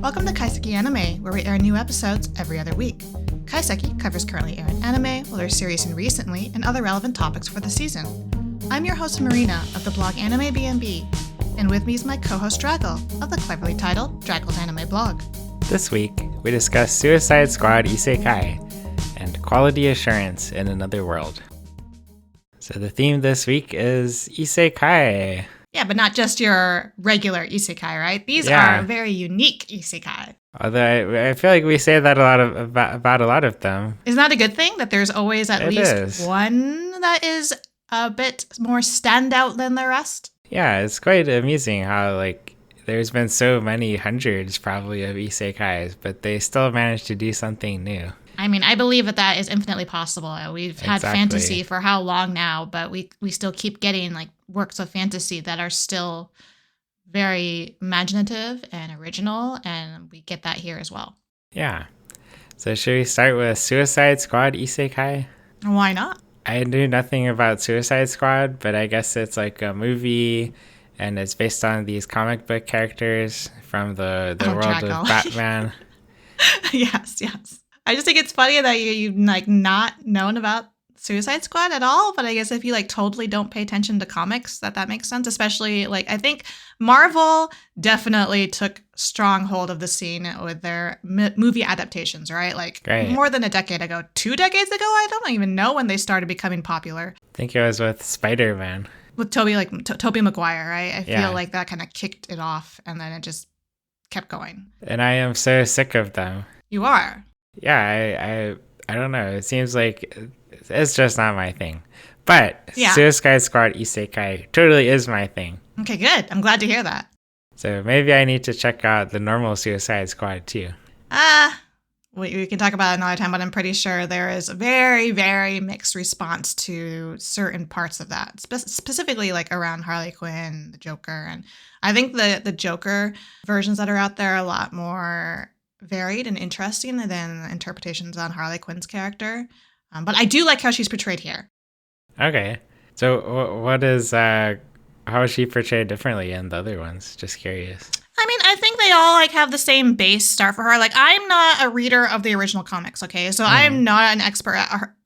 Welcome to Kaiseki Anime, where we air new episodes every other week. Kaiseki covers currently airing anime, while there's series in recently, and other relevant topics for the season. I'm your host Marina of the blog Anime B&B, and with me is my co-host Draggle of the cleverly titled Draggle's Anime blog. This week, we discuss Suicide Squad Isekai and quality assurance in another world. So the theme this week is Isekai. Yeah, but not just your regular isekai, right? These are very unique isekai. Although I feel like we say that about a lot of them. Isn't that a good thing? That there's always at least one that is a bit more standout than the rest? Yeah, it's quite amusing how, there's been so many hundreds probably of isekais, but they still manage to do something new. I mean, I believe that is infinitely possible. We've had fantasy for how long now, but we still keep getting works of fantasy that are still very imaginative and original, and we get that here as well. Yeah. So should we start with Suicide Squad Isekai? Why not? I knew nothing about Suicide Squad, but I guess it's like a movie, and it's based on these comic book characters from the world Draco. of Batman. Yes. I just think it's funny that you've not known about Suicide Squad at all, but I guess if you totally don't pay attention to comics, that makes sense. Especially I think Marvel definitely took strong hold of the scene with their movie adaptations, right? Right. More than a decade ago, 2 decades ago. I don't even know when they started becoming popular. I think it was with Spider-Man. With Tobey Maguire, right? I feel like that kind of kicked it off, and then it just kept going. And I am so sick of them. You are. Yeah, I don't know. It seems like it's just not my thing. But yeah. Suicide Squad Isekai totally is my thing. Okay, good. I'm glad to hear that. So maybe I need to check out the normal Suicide Squad too. We can talk about it another time, but I'm pretty sure there is a very, very mixed response to certain parts of that, specifically around Harley Quinn, the Joker. And I think the Joker versions that are out there are a lot more varied and interesting than interpretations on Harley Quinn's character. But I do like how she's portrayed here. Okay. So what is, how is she portrayed differently in the other ones? Just curious. I mean, I think they all have the same base start for her. I'm not a reader of the original comics, okay? So I am not an expert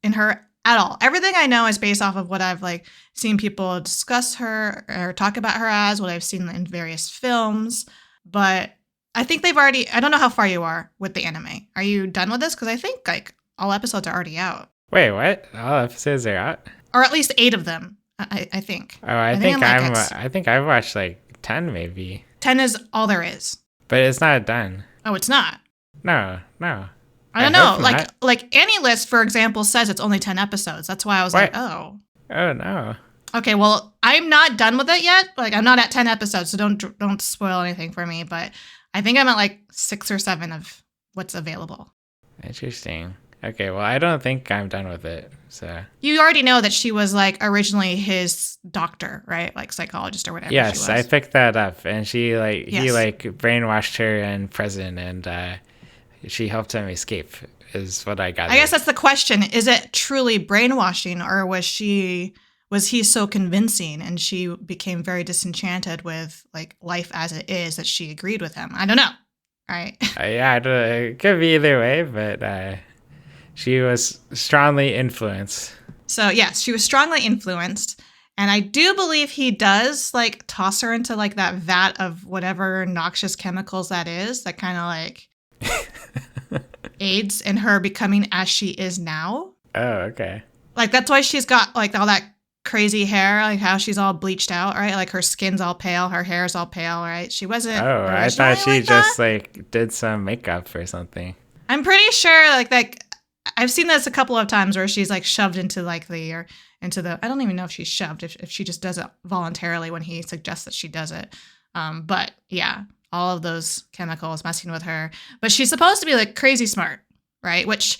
in her at all. Everything I know is based off of what I've seen people discuss her or talk about her as, what I've seen in various films. But I think they've already, I don't know how far you are with the anime. Are you done with this? Because I think all episodes are already out. Wait, what? All episodes are out? Or at least 8 of them, I think. Oh, I think I've watched 10 maybe. 10 is all there is. But it's not done. Oh, it's not? No. I don't know. AniList, for example, says it's only 10 episodes. That's why I was oh. Oh, no. Okay, well, I'm not done with it yet. I'm not at 10 episodes, so don't spoil anything for me. But I think I'm at 6 or 7 of what's available. Interesting. Okay, well, I don't think I'm done with it, so. You already know that she was originally his doctor, right? Psychologist or whatever. Yes, she was. I picked that up, and she he brainwashed her in prison, and she helped him escape. Is what I got. I guess that's the question: is it truly brainwashing, or was he so convincing, and she became very disenchanted with life as it is that she agreed with him? I don't know. Right? Yeah, I don't know. It could be either way, but. She was strongly influenced. So, yes, she was strongly influenced. And I do believe he does, toss her into, that vat of whatever noxious chemicals that is, that kind of, aids in her becoming as she is now. Oh, okay. That's why she's got, all that crazy hair, how she's all bleached out, right? Her skin's all pale, her hair's all pale, right? She wasn't. Oh, I thought she just, did some makeup or something. I'm pretty sure, I've seen this a couple of times where she's shoved into into the, I don't even know if she's shoved, if she just does it voluntarily when he suggests that she does it. But yeah, all of those chemicals messing with her. But she's supposed to be crazy smart, right? Which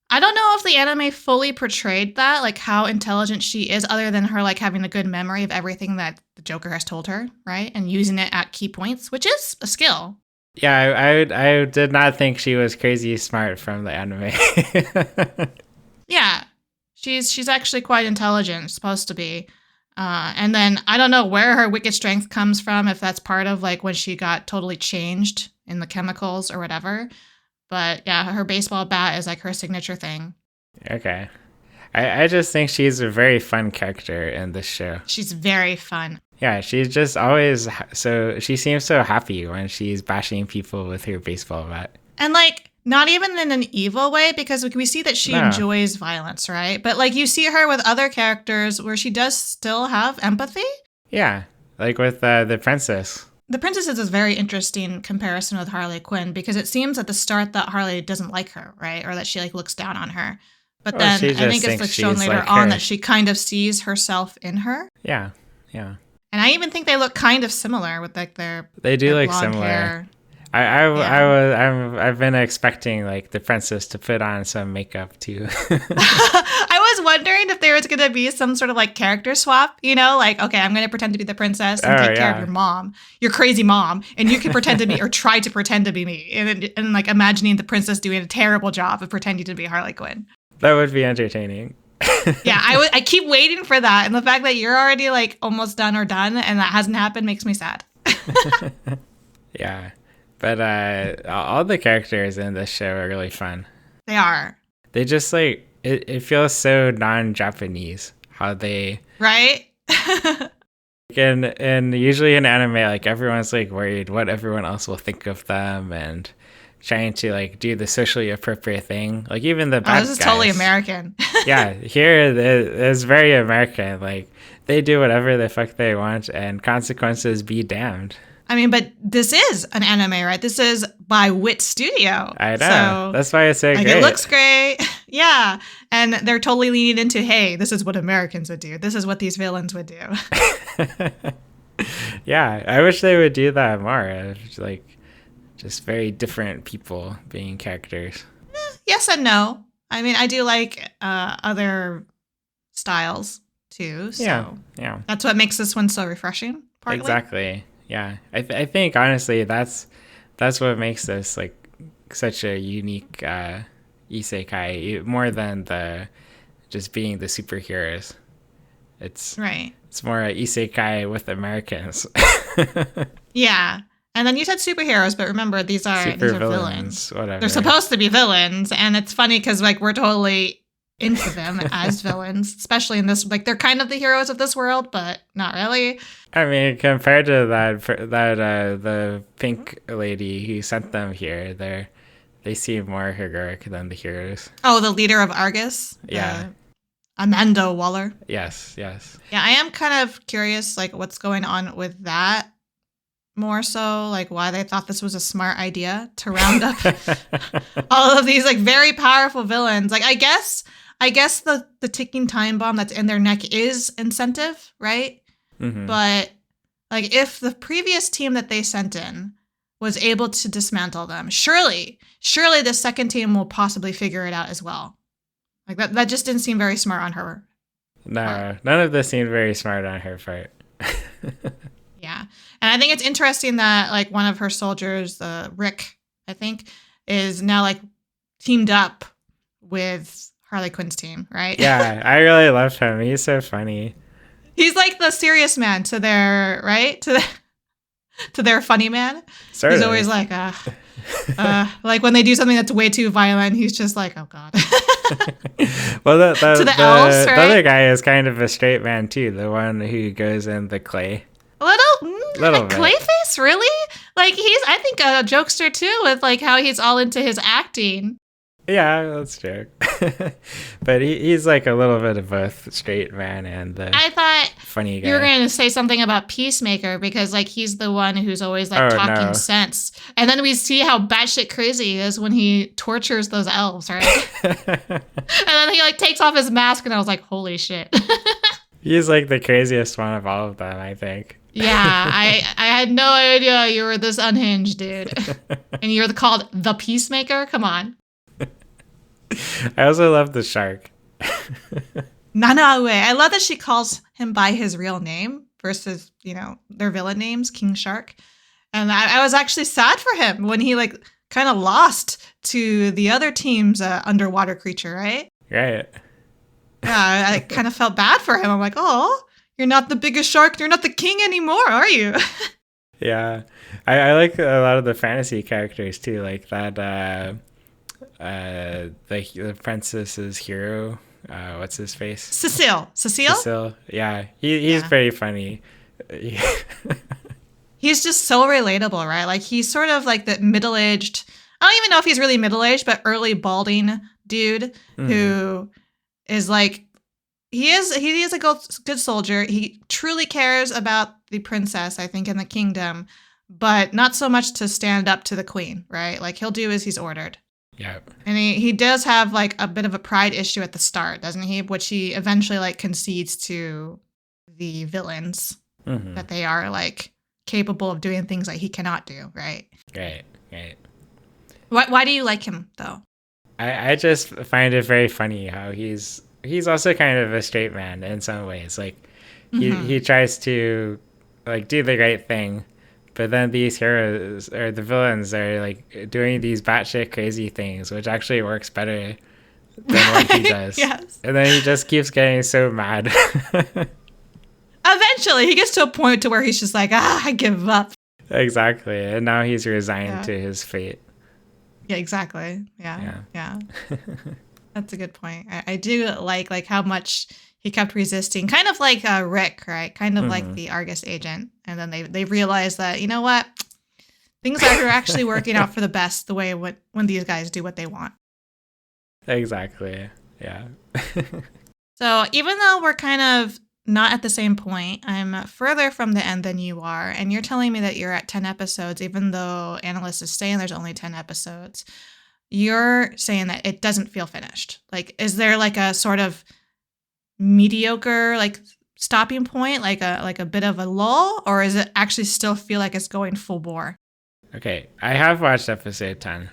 I don't know if the anime fully portrayed that, how intelligent she is, other than her having a good memory of everything that the Joker has told her, right? And using it at key points, which is a skill. Yeah, I did not think she was crazy smart from the anime. Yeah, she's actually quite intelligent, supposed to be. And then I don't know where her wicked strength comes from, if that's part of when she got totally changed in the chemicals or whatever. But yeah, her baseball bat is like her signature thing. Okay. I just think she's a very fun character in this show. She's very fun. Yeah, she's just always she seems so happy when she's bashing people with her baseball bat. And like, not even in an evil way, because we see that she enjoys violence, right? But like, you see her with other characters where she does still have empathy. Yeah, like with the princess. The princess is a very interesting comparison with Harley Quinn, because it seems at the start that Harley doesn't like her, right? Or that she like looks down on her. But then I think it's like shown later on that she kind of sees herself in her. Yeah, yeah. And I even think they look kind of similar with like their look similar. Hair. I've been expecting like the princess to put on some makeup too. I was wondering if there was going to be some sort of like character swap, you know, like, okay, I'm going to pretend to be the princess and take care of your mom, your crazy mom, and you can pretend to be or try to pretend to be me, and like imagining the princess doing a terrible job of pretending to be Harley Quinn. That would be entertaining. Yeah, I keep waiting for that, and the fact that you're already like almost done and that hasn't happened makes me sad. Yeah. But all the characters in this show are really fun. They are. They just like, it feels so non-Japanese how they... Right? and usually in anime, like everyone's like worried what everyone else will think of them and trying to like do the socially appropriate thing. Like even the bad guys. This is totally American. Yeah, here it's very American. Like they do whatever the fuck they want and consequences be damned. I mean, but this is an anime, right? This is by Wit Studio. I know. So, that's why it's so great. It looks great. Yeah. And they're totally leaning into, hey, this is what Americans would do. This is what these villains would do. Yeah. I wish they would do that more. Like, just very different people being characters. Yes and no. I mean, I do like other styles, too. So yeah. That's what makes this one so refreshing, partly. Exactly. Yeah, I think honestly that's what makes this like such a unique isekai more than the just being the superheroes. It's more a isekai with Americans. Yeah, and then you said superheroes, but remember these are villains. Whatever. They're supposed to be villains, and it's funny because like we're totally into them as villains, especially in this, like they're kind of the heroes of this world, but not really. I mean, compared to that the pink lady who sent them here, they seem more heroic than the heroes. Oh, the leader of Argus? Yeah. Amanda Waller? Yes. Yeah, I am kind of curious, like, what's going on with that more so, like, why they thought this was a smart idea to round up all of these, like, very powerful villains. Like, I guess the ticking time bomb that's in their neck is incentive, right? Mm-hmm. But like if the previous team that they sent in was able to dismantle them, surely the second team will possibly figure it out as well. Like that just didn't seem very smart on her. No, none of this seemed very smart on her part. Yeah. And I think it's interesting that like one of her soldiers, Rick, I think, is now like teamed up with Harley Quinn's team, right? Yeah, I really love him. He's so funny. He's like the serious man to their, right? To their funny man. Sort he's of. Always like, like when they do something that's way too violent, he's just like, oh God. Well, to the elves, right? The other guy is kind of a straight man too. The one who goes in the clay. Little Clayface, really? Like I think a jokester too, with like how he's all into his acting. Yeah, that's true. But he's like a little bit of both straight man and the funny guy. You were going to say something about Peacemaker because like he's the one who's always like talking sense. And then we see how batshit crazy he is when he tortures those elves, right? And then he like takes off his mask and I was like, holy shit. He's like the craziest one of all of them, I think. Yeah, I had no idea you were this unhinged, dude. And you're called the Peacemaker? Come on. I also love the shark. Nanaue. I love that she calls him by his real name versus, their villain names, King Shark. And I was actually sad for him when he like kind of lost to the other team's underwater creature, right? Right. Yeah, I kind of felt bad for him. I'm like, oh, you're not the biggest shark. You're not the king anymore, are you? Yeah, I like a lot of the fantasy characters too, like that. The princess's hero. What's his face? Cecile. Cecile. Yeah, he's Yeah. pretty funny. He's just so relatable, right? Like he's sort of like the middle-aged. I don't even know if he's really middle-aged, but early balding dude who is like he is a good soldier. He truly cares about the princess, I think, in the kingdom, but not so much to stand up to the queen, right? Like he'll do as he's ordered. Yeah. And he does have like a bit of a pride issue at the start, doesn't he? Which he eventually like concedes to the villains that they are like capable of doing things that he cannot do, right? Right. Right. Why do you like him though? I just find it very funny how he's also kind of a straight man in some ways. Like he tries to like do the right thing, but then these heroes or the villains are like doing these batshit crazy things, which actually works better than what he does. Yes. And then he just keeps getting so mad. Eventually, he gets to a point to where he's just like, I give up. Exactly. And now he's resigned to his fate. Yeah, exactly. Yeah. That's a good point. I do like how much he kept resisting, kind of like Rick, right? Kind of like the Argus agent. And then they realized that, you know what? Things are actually working out for the best the way when these guys do what they want. Exactly. Yeah. So even though we're kind of not at the same point, I'm further from the end than you are. And you're telling me that you're at 10 episodes, even though Analyst is saying there's only 10 episodes. You're saying that it doesn't feel finished. Like, is there like a sort of mediocre like stopping point, like a bit of a lull, or is it actually still feel like it's going full bore? Okay, I have watched episode 10.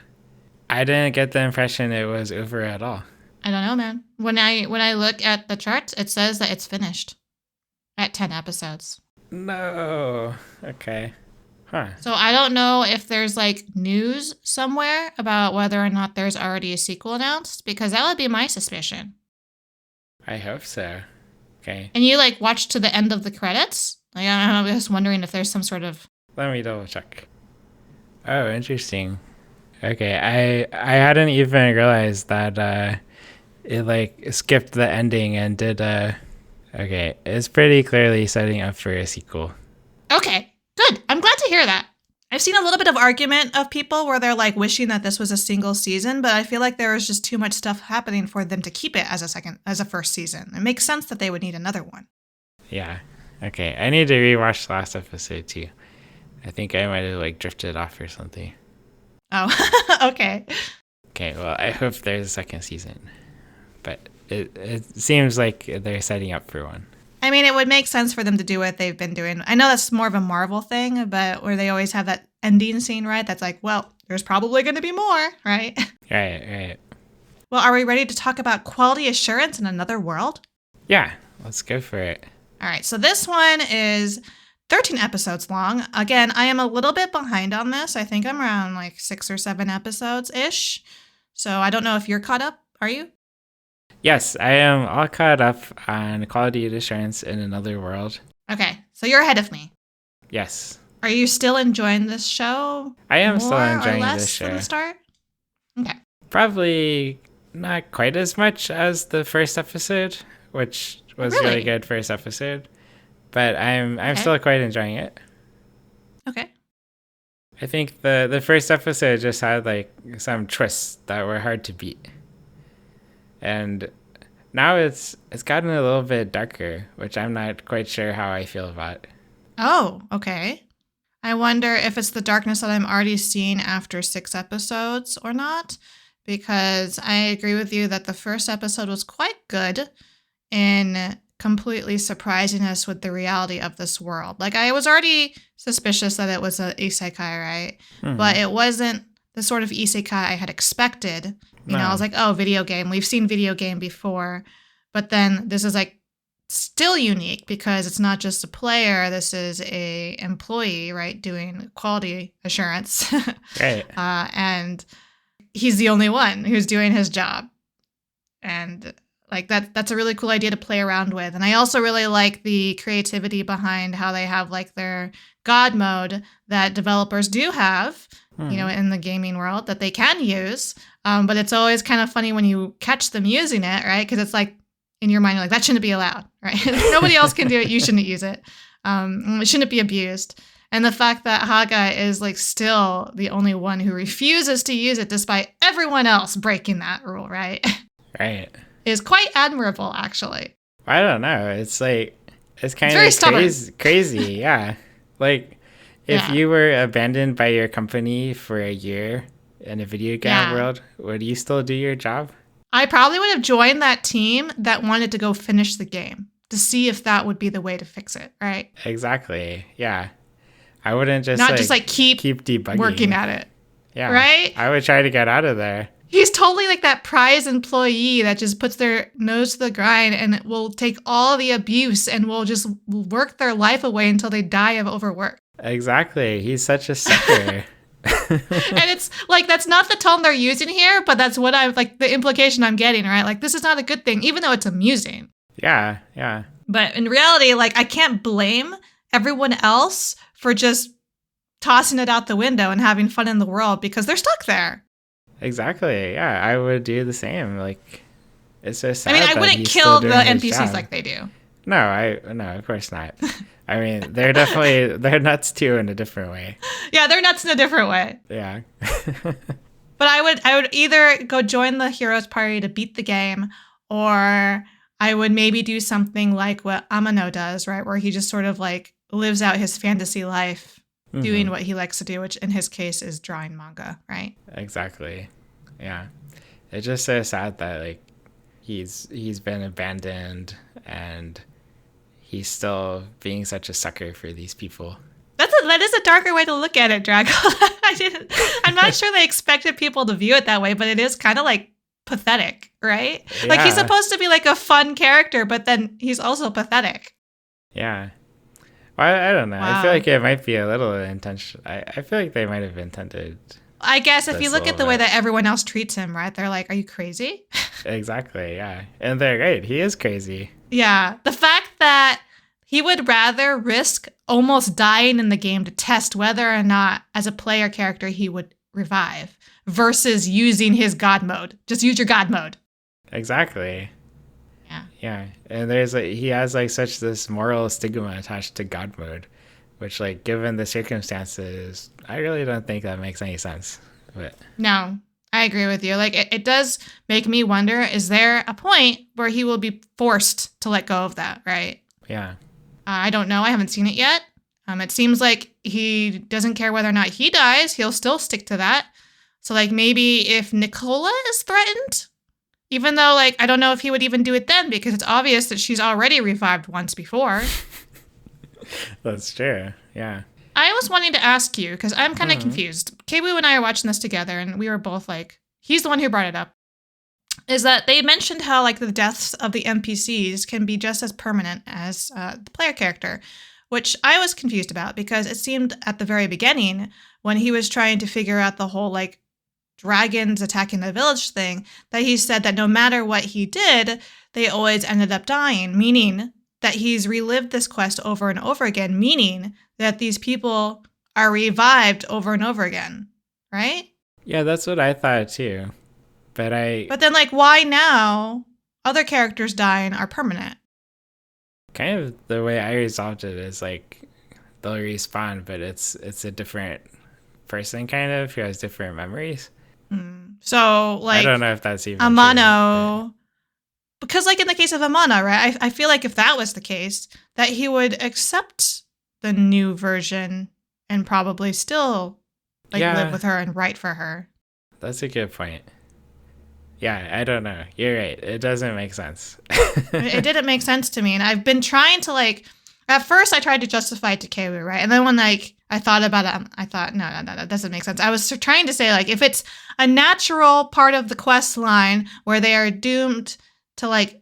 I didn't get the impression it was over at all. I don't know, man. When I look at the charts, it says that it's finished at 10 episodes. No. Okay. Huh. So I don't know if there's like news somewhere about whether or not there's already a sequel announced, because that would be my suspicion. I hope so. Okay. And you like watched to the end of the credits? Like, I'm just wondering if there's some sort of... Let me double check. Oh, interesting. Okay, I hadn't even realized that it like skipped the ending and did okay, it's pretty clearly setting up for a sequel. Okay, good. I'm glad to hear that. I've seen a little bit of argument of people where they're like wishing that this was a single season, but I feel like there was just too much stuff happening for them to keep it as a first season. It makes sense that they would need another one. Yeah. Okay, I need to rewatch the last episode too. I think I might have like drifted off or something. Oh, okay. Okay, well, I hope there's a second season. But it seems like they're setting up for one. I mean, it would make sense for them to do what they've been doing. I know that's more of a Marvel thing, but where they always have that ending scene, right? That's like, well, there's probably going to be more, right? Right. Well, are we ready to talk about quality assurance in another world? Yeah, let's go for it. All right, so this one is 13 episodes long. Again, I am a little bit behind on this. I think I'm around like 6 or 7 episodes-ish. So I don't know if you're caught up. Are you? Yes, I am all caught up on quality assurance in another world. Okay, so you're ahead of me. Yes. Are you still enjoying this show? I am still more enjoying or less this show. From the start? Okay. Probably not quite as much as the first episode, which was really good first episode. But I'm still quite enjoying it. Okay. I think the first episode just had like some twists that were hard to beat. And now it's gotten a little bit darker, which I'm not quite sure how I feel about. Oh, okay. I wonder if it's the darkness that I'm already seeing after 6 episodes or not, because I agree with you that the first episode was quite good in completely surprising us with the reality of this world. Like, I was already suspicious that it was an isekai, right? Mm-hmm. But it wasn't the sort of isekai I had expected. You know, I was like, oh, video game. We've seen video game before. But then this is like still unique because it's not just a player. This is a employee, right, doing quality assurance. Right. And he's the only one who's doing his job. And Like that's a really cool idea to play around with. And I also really like the creativity behind how they have like their God mode that developers do have, in the gaming world that they can use. But it's always kind of funny when you catch them using it, right? Because it's like in your mind, you're like, that shouldn't be allowed, right? Nobody else can do it. You shouldn't use it. It shouldn't be abused. And the fact that Haga is like still the only one who refuses to use it despite everyone else breaking that rule, right? Right. Is quite admirable, actually. I don't know. It's like, it's kind of crazy. Yeah. Like, if you were abandoned by your company for a year in a video game world, would you still do your job? I probably would have joined that team that wanted to go finish the game to see if that would be the way to fix it, right? Exactly. Yeah. I wouldn't just keep debugging. Working at it. Yeah. Right? I would try to get out of there. He's totally like that prize employee that just puts their nose to the grind and will take all the abuse and will just work their life away until they die of overwork. Exactly. He's such a sucker. And it's like, that's not the tone they're using here, but that's what I'm like, the implication I'm getting, right? Like, this is not a good thing, even though it's amusing. Yeah. Yeah. But in reality, like, I can't blame everyone else for just tossing it out the window and having fun in the world because they're stuck there. Exactly. Yeah, I would do the same. Like, it's so sad. I mean, I wouldn't kill the NPCs like they do. No, of course not. I mean, they're nuts too in a different way. Yeah, they're nuts in a different way. Yeah. But I would either go join the heroes party to beat the game, or I would maybe do something like what Amano does, right? Where he just sort of like lives out his fantasy life, doing what he likes to do, which in his case is drawing manga, right? Exactly. Yeah. It's just so sad that like he's been abandoned and he's still being such a sucker for these people. That is a darker way to look at it, Drago. I'm not sure they expected people to view it that way, but it is kind of like pathetic, right? Yeah. Like he's supposed to be like a fun character, but then he's also pathetic. Yeah. Well, I don't know. Wow. I feel like it might be a little intentional. I feel like they might have intended. I guess if you look at the way that everyone else treats him, right? They're like, are you crazy? Exactly, yeah. And they're right. He is crazy. Yeah. The fact that he would rather risk almost dying in the game to test whether or not, as a player character, he would revive versus using his God mode. Just use your God mode. Exactly. Yeah. Yeah. And he has like such this moral stigma attached to God mode, which like given the circumstances, I really don't think that makes any sense. But no, I agree with you. Like it does make me wonder, is there a point where he will be forced to let go of that, right? Yeah. I don't know. I haven't seen it yet. It seems like he doesn't care whether or not he dies. He'll still stick to that. So like maybe if Nicola is threatened, even though like I don't know if he would even do it then because it's obvious that she's already revived once before. That's true. Yeah. I was wanting to ask you because I'm kind of confused. Keiwu and I are watching this together and we were both like, he's the one who brought it up. Is that they mentioned how like the deaths of the NPCs can be just as permanent as the player character, which I was confused about because it seemed at the very beginning when he was trying to figure out the whole like dragons attacking the village thing, that he said that no matter what he did, they always ended up dying, meaning that he's relived this quest over and over again, meaning that these people are revived over and over again, right? Yeah, that's what I thought too. But then like why now other characters dying are permanent? Kind of the way I resolved it is like they'll respawn, but it's a different person kind of who has different memories. So like I don't know if that's even Amano true, because like in the case of Amano, right? I feel like if that was the case, that he would accept the new version and probably still like live with her and write for her. That's a good point. Yeah, I don't know. You're right. It doesn't make sense. It didn't make sense to me. And I've been trying to like, at first I tried to justify it to Keiwu, right? And then when like I thought about it, I thought, no, that doesn't make sense. I was trying to say like, if it's a natural part of the quest line where they are doomed to like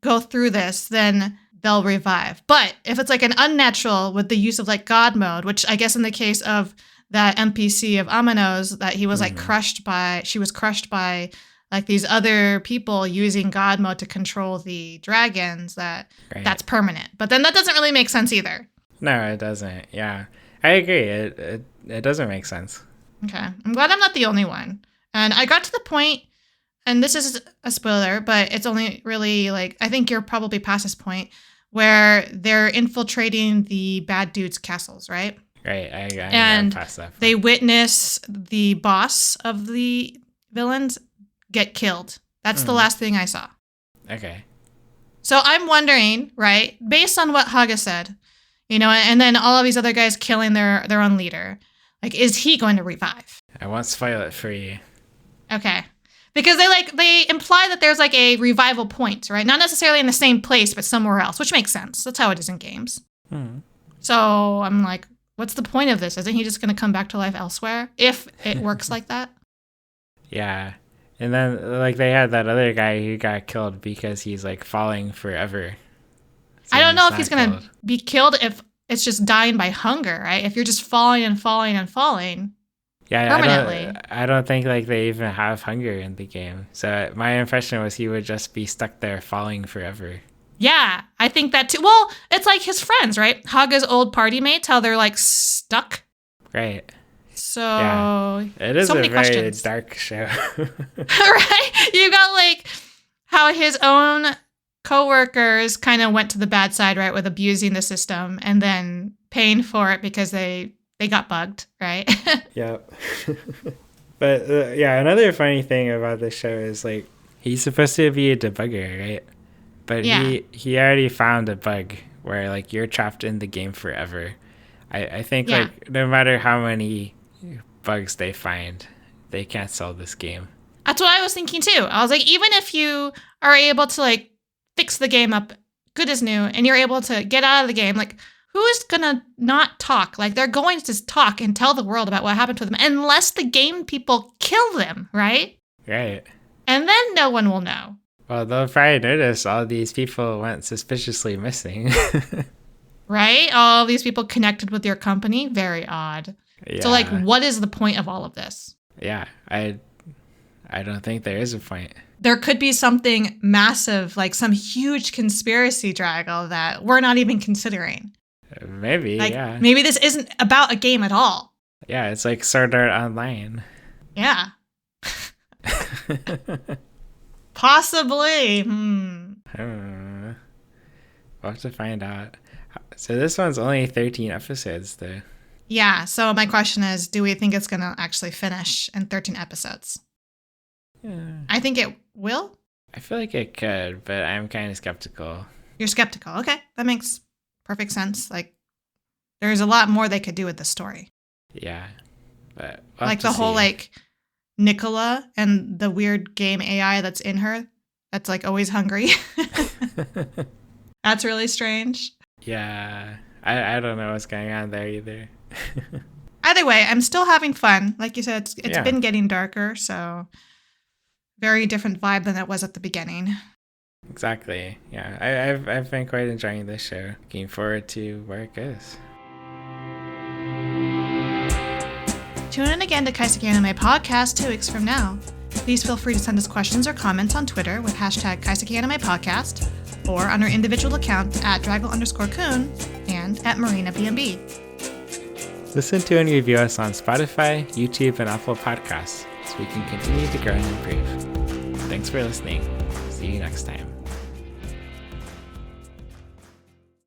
go through this, then they'll revive. But if it's like an unnatural with the use of like God mode, which I guess in the case of that NPC of Amano's that he was like she was crushed by like these other people using God mode to control the dragons, that's permanent. But then that doesn't really make sense either. No, it doesn't. Yeah, I agree. It doesn't make sense. Okay. I'm glad I'm not the only one. And I got to the point, and this is a spoiler, but it's only really like, I think you're probably past this point, where they're infiltrating the bad dudes' castles, right? Right. And past that point. They witness the boss of the villains get killed. That's the last thing I saw. Okay. So I'm wondering, right, based on what Haga said, and then all of these other guys killing their own leader, like, is he going to revive? I won't spoil it for you. Okay. Because they imply that there's like a revival point, right? Not necessarily in the same place, but somewhere else, which makes sense. That's how it is in games. So I'm like, what's the point of this? Isn't he just going to come back to life elsewhere if it works like that? Yeah. And then, like, they had that other guy who got killed because he's, like, falling forever. So I don't know if he's going to be killed if it's just dying by hunger, right? If you're just falling and falling and falling permanently. I don't think, like, they even have hunger in the game. So my impression was he would just be stuck there falling forever. Yeah, I think that too. Well, it's like his friends, right? Haga's old party mates, how they're, like, stuck. Right. So yeah. It is so many a very questions. dark show. Right? You got like how his own coworkers kind of went to the bad side, right, with abusing the system and then paying for it because they got bugged, right? Yep. But another funny thing about this show is like he's supposed to be a debugger, right? But he already found a bug where like you're trapped in the game forever. I think like no matter how many bugs they find, they can't sell this game. That's what I was thinking too. I was like, even if you are able to like fix the game up good as new and you're able to get out of the game, like who is gonna not talk? Like they're going to talk and tell the world about what happened to them unless the game people kill them, right? Right. And then no one will know. Well, they'll probably notice all these people went suspiciously missing. Right? All these people connected with your company? Very odd. Yeah. So, like, what is the point of all of this? Yeah, I don't think there is a point. There could be something massive, like some huge conspiracy draggle that we're not even considering. Maybe, like, yeah. Maybe this isn't about a game at all. Yeah, it's like Sword Art Online. Yeah. Possibly. We'll have to find out. So this one's only 13 episodes, though. Yeah, so my question is, do we think it's going to actually finish in 13 episodes? Yeah. I think it will. I feel like it could, but I'm kind of skeptical. You're skeptical. Okay, that makes perfect sense. Like, there's a lot more they could do with the story. Yeah, but like the whole, like, Nicola and the weird game AI that's in her that's, like, always hungry. That's really strange. Yeah, I don't know what's going on there either. Either way, I'm still having fun. Like you said, it's been getting darker, so very different vibe than it was at the beginning. Exactly. Yeah, I've been quite enjoying this show. Looking forward to where it goes. Tune in again to Kaiseki Anime Podcast 2 weeks from now. Please feel free to send us questions or comments on Twitter with hashtag Kaiseki Anime Podcast or on our individual accounts at Draggle_Kun and at MarinaBNB. Listen to and review us on Spotify, YouTube, and Apple Podcasts so we can continue to grow and improve. Thanks for listening. See you next time.